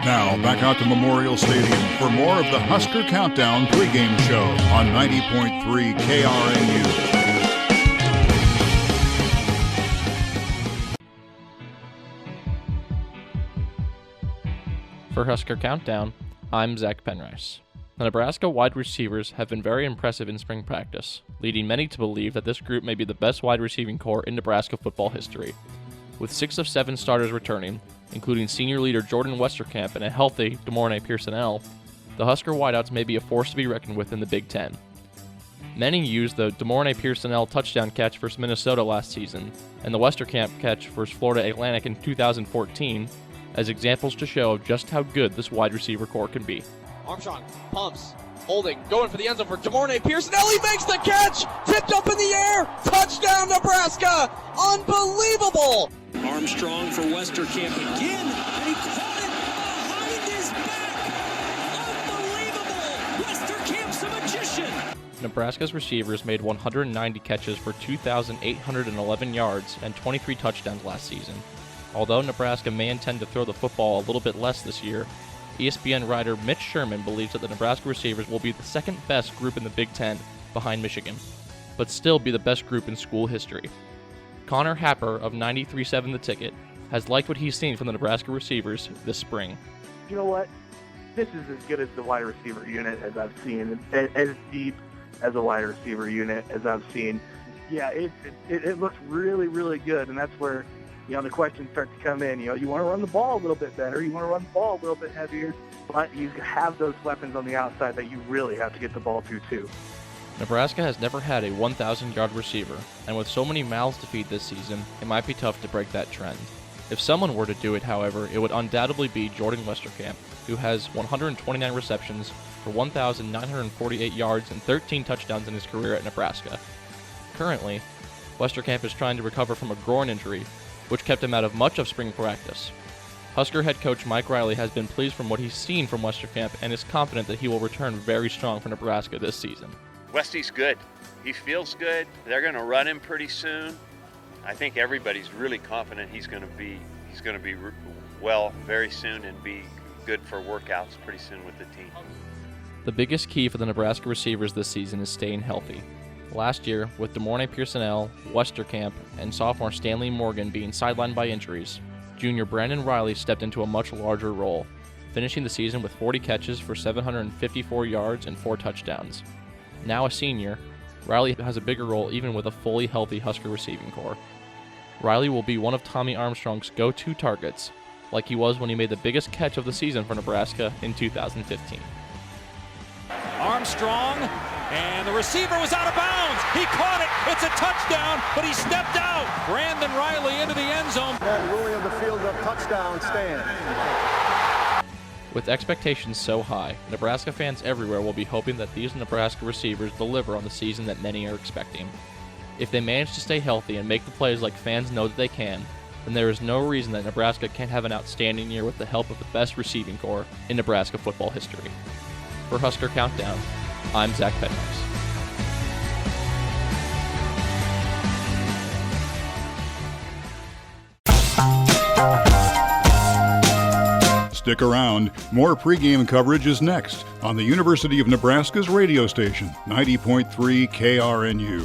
Now, back out to Memorial Stadium for more of the Husker Countdown pregame show on 90.3 KRNU. For Husker Countdown, I'm Zach Penrice. The Nebraska wide receivers have been very impressive in spring practice, leading many to believe that this group may be the best wide receiving corps in Nebraska football history. With 6 of 7 starters returning, including senior leader Jordan Westerkamp and a healthy De'Mornay Pierson-El, the Husker wideouts may be a force to be reckoned with in the Big Ten. Many used the De'Mornay Pierson-El touchdown catch versus Minnesota last season and the Westerkamp catch versus Florida Atlantic in 2014 as examples to show just how good this wide receiver corps can be. Armstrong pumps, holding, going for the end zone for De'Mornay Pierson-El. He makes the catch, tipped up in the air, touchdown Nebraska, unbelievable. Armstrong for Westerkamp again, and he caught it behind his back. Unbelievable! Westerkamp's a magician. Nebraska's receivers made 190 catches for 2,811 yards and 23 touchdowns last season. Although Nebraska may intend to throw the football a little bit less this year, ESPN writer Mitch Sherman believes that the Nebraska receivers will be the second best group in the Big Ten behind Michigan, but still be the best group in school history. Connor Happer of 93.7 The Ticket has liked what he's seen from the Nebraska receivers this spring. You know what? This is as good as the wide receiver unit as I've seen, as deep as a wide receiver unit as I've seen. Yeah, it looks really, really good, and that's where the questions start to come in. You want to run the ball a little bit better. You want to run the ball a little bit heavier. But you have those weapons on the outside that you really have to get the ball to, too. Nebraska has never had a 1,000-yard receiver, and with so many mouths to feed this season, it might be tough to break that trend. If someone were to do it, however, it would undoubtedly be Jordan Westerkamp, who has 129 receptions for 1,948 yards and 13 touchdowns in his career at Nebraska. Currently, Westerkamp is trying to recover from a groin injury, which kept him out of much of spring practice. Husker head coach Mike Riley has been pleased from what he's seen from Westerkamp and is confident that he will return very strong for Nebraska this season. Westy's good. He feels good. They're going to run him pretty soon. I think everybody's really confident he's going to be well very soon and be good for workouts pretty soon with the team. The biggest key for the Nebraska receivers this season is staying healthy. Last year, with De'Mornay Pierson-El, Westerkamp, and sophomore Stanley Morgan being sidelined by injuries, junior Brandon Riley stepped into a much larger role, finishing the season with 40 catches for 754 yards and 4 touchdowns. Now a senior, Riley has a bigger role even with a fully healthy Husker receiving corps. Riley will be one of Tommy Armstrong's go-to targets, like he was when he made the biggest catch of the season for Nebraska in 2015. Armstrong, and the receiver was out of bounds. He caught it. It's a touchdown, but he stepped out. Brandon Riley into the end zone. That ruling of the field of touchdown stand. With expectations so high, Nebraska fans everywhere will be hoping that these Nebraska receivers deliver on the season that many are expecting. If they manage to stay healthy and make the plays like fans know that they can, then there is no reason that Nebraska can't have an outstanding year with the help of the best receiving corps in Nebraska football history. For Husker Countdown, I'm Zach Penrice. Stick around. More pregame coverage is next on the University of Nebraska's radio station, 90.3 KRNU.